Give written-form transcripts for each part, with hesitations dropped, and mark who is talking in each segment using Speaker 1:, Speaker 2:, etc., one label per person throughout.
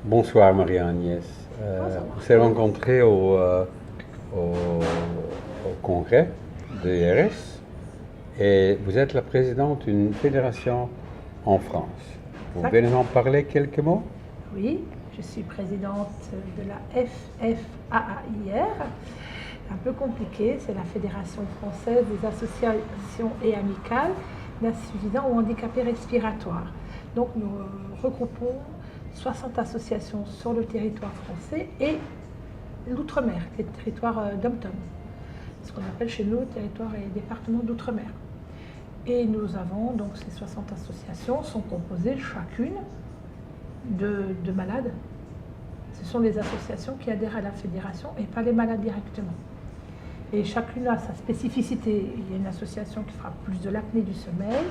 Speaker 1: Bonsoir Marie-Agnès.
Speaker 2: Bonjour.
Speaker 1: On s'est rencontrés au congrès de l'IRS et vous êtes la présidente d'une fédération en France. Vous pouvez nous en parler quelques mots?
Speaker 2: Oui, je suis présidente de la FFAAIR. Un peu compliqué, c'est la Fédération française des associations et amicales d'insuffisants ou handicapés respiratoires. Donc nous regroupons 60 associations sur le territoire français et l'outre-mer, les territoires dom-tom, ce qu'on appelle chez nous territoire et département d'outre-mer. Et nous avons donc ces 60 associations sont composées chacune de malades. Ce sont les associations qui adhèrent à la fédération et pas les malades directement. Et chacune a sa spécificité. Il y a une association qui fera plus de l'apnée du sommeil,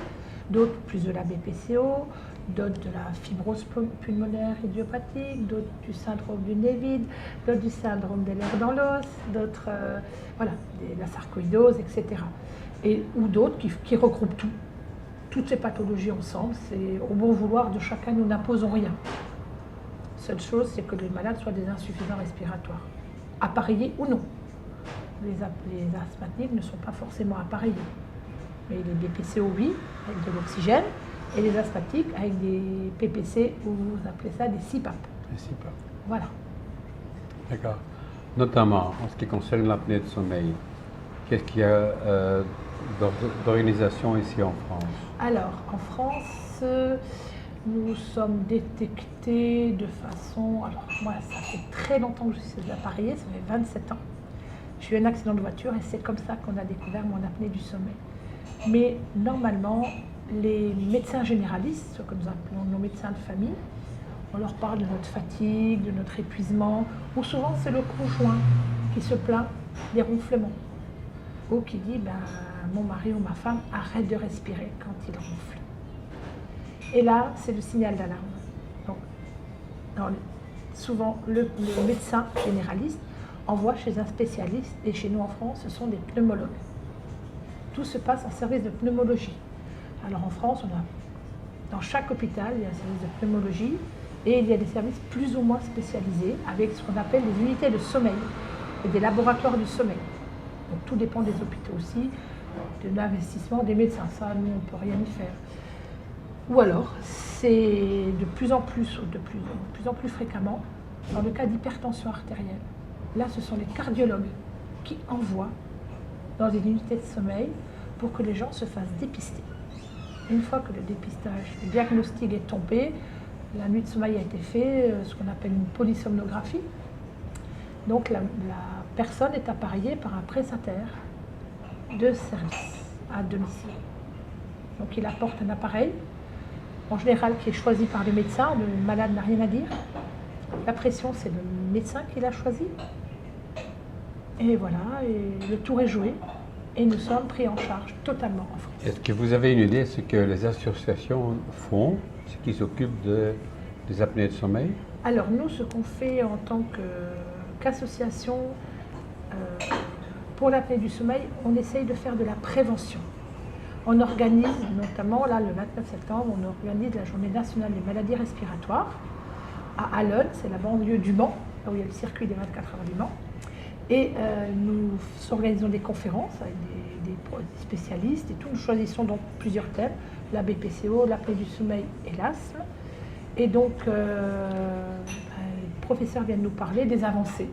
Speaker 2: d'autres plus de la BPCO, d'autres de la fibrose pulmonaire idiopathique, d'autres du syndrome du nez vide, d'autres du syndrome des lèvres dans l'os, d'autres de la sarcoïdose, etc. Ou d'autres qui regroupent toutes ces pathologies ensemble. C'est au bon vouloir de chacun, nous n'imposons rien. Seule chose, c'est que les malades soient des insuffisants respiratoires, appareillés ou non. Les asthmatiques ne sont pas forcément appareillés. Mais les BPCO, oui, avec de l'oxygène, et les asthmatiques avec des PPC, ou vous appelez ça des CPAP.
Speaker 1: Des CPAP.
Speaker 2: Voilà.
Speaker 1: D'accord. Notamment en ce qui concerne l'apnée de sommeil, qu'est-ce qu'il y a d'organisation ici en France?
Speaker 2: Alors, en France, nous sommes détectés de façon... Alors, moi, ça fait très longtemps que je suis appareillée, ça fait 27 ans. J'ai eu un accident de voiture et c'est comme ça qu'on a découvert mon apnée du sommeil. Mais normalement, les médecins généralistes, ce que nous appelons nos médecins de famille, on leur parle de notre fatigue, de notre épuisement, ou souvent c'est le conjoint qui se plaint des ronflements, ou qui dit mon mari ou ma femme arrête de respirer quand il ronfle. Et là, c'est le signal d'alarme. Donc, souvent, le médecin généraliste envoie chez un spécialiste, et chez nous en France, ce sont des pneumologues. Tout se passe en service de pneumologie. Alors en France, dans chaque hôpital, il y a un service de pneumologie, et il y a des services plus ou moins spécialisés avec ce qu'on appelle des unités de sommeil et des laboratoires du sommeil. Donc tout dépend des hôpitaux aussi, de l'investissement des médecins. Ça, nous, on ne peut rien y faire. Ou alors, c'est de plus en plus fréquemment, dans le cas d'hypertension artérielle. Là, ce sont les cardiologues qui envoient dans des unités de sommeil pour que les gens se fassent dépister. Une fois que le dépistage, le diagnostic est tombé, la nuit de sommeil a été faite, ce qu'on appelle une polysomnographie. Donc la personne est appareillée par un prestataire de service à domicile. Donc il apporte un appareil, en général qui est choisi par le médecin, le malade n'a rien à dire. La pression, c'est le médecin qui l'a choisi. Et voilà, et le tour est joué. Et nous sommes pris en charge totalement en France.
Speaker 1: Est-ce que vous avez une idée de ce que les associations font, ce qui s'occupent des apnées de sommeil?
Speaker 2: Alors nous, ce qu'on fait en tant qu'association pour l'apnée du sommeil, on essaye de faire de la prévention. On organise notamment, là, le 29 septembre, on organise la journée nationale des maladies respiratoires à Halles, c'est la banlieue du Mans, là où il y a le circuit des 24 heures du Mans. Et nous organisons des conférences avec des spécialistes et tout. Nous choisissons donc plusieurs thèmes, la BPCO, l'apnée du sommeil et l'asthme. Et donc, les professeurs viennent nous parler des avancées.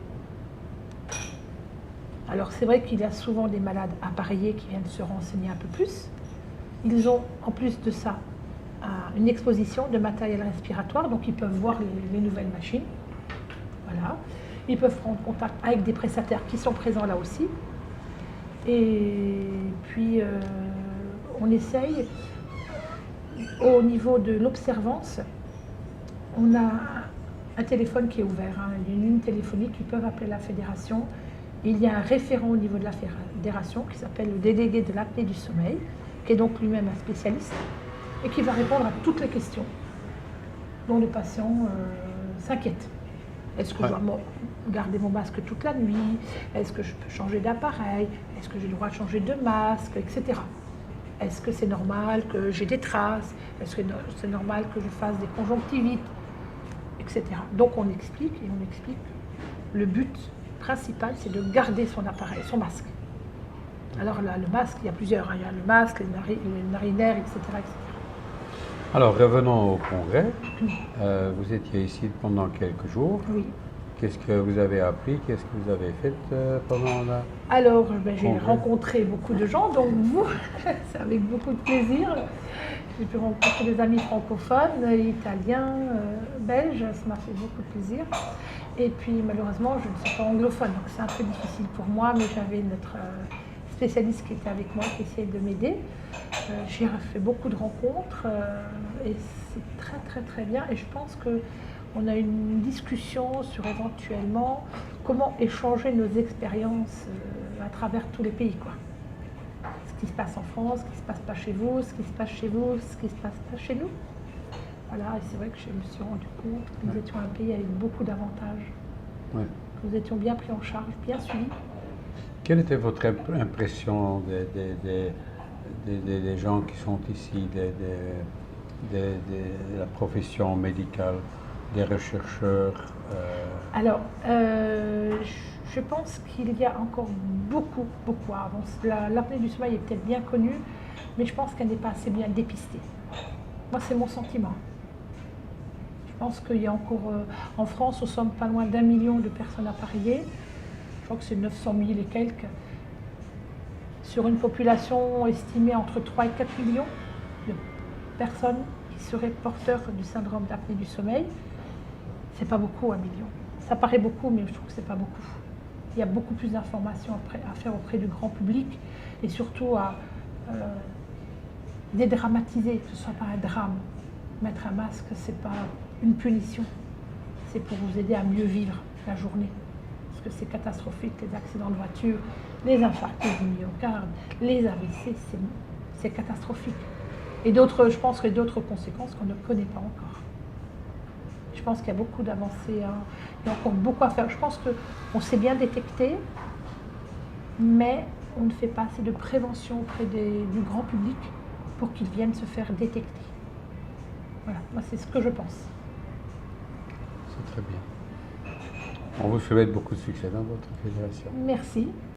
Speaker 2: Alors c'est vrai qu'il y a souvent des malades appareillés qui viennent se renseigner un peu plus. Ils ont en plus de ça une exposition de matériel respiratoire, donc ils peuvent voir les nouvelles machines. Voilà. Ils peuvent prendre contact avec des prestataires qui sont présents là aussi. Et puis, on essaye, au niveau de l'observance, on a un téléphone qui est ouvert, une ligne téléphonique qui peuvent appeler la fédération. Il y a un référent au niveau de la fédération qui s'appelle le délégué de l'apnée du sommeil, qui est donc lui-même un spécialiste, et qui va répondre à toutes les questions dont le patient s'inquiète. Est-ce que je dois garder mon masque toute la nuit? Est-ce que je peux changer d'appareil? Est-ce que j'ai le droit de changer de masque, etc. Est-ce que c'est normal que j'ai des traces? Est-ce que c'est normal que je fasse des conjonctivites, etc. Donc on explique et on explique que le but principal, c'est de garder son appareil, son masque. Alors là, le masque, il y a plusieurs, hein. Il y a le masque, les narinaires, etc., etc.
Speaker 1: Alors, revenons au congrès. Vous étiez ici pendant quelques jours.
Speaker 2: Oui.
Speaker 1: Qu'est-ce que vous avez appris? Qu'est-ce que vous avez fait pendant la...
Speaker 2: Alors, j'ai
Speaker 1: Congrès.
Speaker 2: rencontré beaucoup de gens, donc vous, c'est avec beaucoup de plaisir. J'ai pu rencontrer des amis francophones, italiens, belges, ça m'a fait beaucoup de plaisir. Et puis, malheureusement, je ne suis pas anglophone, donc c'est un peu difficile pour moi, mais j'avais notre spécialiste qui était avec moi, qui essayait de m'aider. J'ai fait beaucoup de rencontres et c'est très très très bien. Et je pense qu'on a une discussion sur éventuellement comment échanger nos expériences à travers tous les pays, quoi. Ce qui se passe en France, ce qui se passe pas chez vous, ce qui se passe chez vous, ce qui se passe pas chez nous. Voilà, et c'est vrai que je me suis rendu compte que nous étions un pays avec beaucoup d'avantages.
Speaker 1: Ouais.
Speaker 2: Nous étions bien pris en charge, bien suivis.
Speaker 1: Quelle était votre impression des gens qui sont ici, de la profession médicale, des chercheurs?
Speaker 2: Alors, je pense qu'il y a encore beaucoup à avancer. L'apnée du sommeil est peut-être bien connue, mais je pense qu'elle n'est pas assez bien dépistée. Moi, c'est mon sentiment. Je pense qu'il y a encore, en France, nous sommes pas loin d'1 million de personnes appareillées. Je crois que c'est 900 000 et quelques. Sur une population estimée entre 3 et 4 millions de personnes qui seraient porteurs du syndrome d'apnée du sommeil, c'est pas beaucoup, 1 million. Ça paraît beaucoup, mais je trouve que c'est pas beaucoup. Il y a beaucoup plus d'informations à faire auprès du grand public et surtout à dédramatiser, que ce ne soit pas un drame. Mettre un masque, c'est pas une punition, c'est pour vous aider à mieux vivre la journée. Parce que c'est catastrophique, les accidents de voiture, les infarctus du myocarde, les AVC, c'est catastrophique. Et d'autres, je pense qu'il y a d'autres conséquences qu'on ne connaît pas encore. Je pense qu'il y a beaucoup d'avancées, hein. Il y a encore beaucoup à faire. Je pense qu'on sait bien détecter, mais on ne fait pas assez de prévention auprès du grand public pour qu'ils viennent se faire détecter. Voilà, moi c'est ce que je pense.
Speaker 1: C'est très bien. On vous souhaite beaucoup de succès dans votre fédération.
Speaker 2: Merci.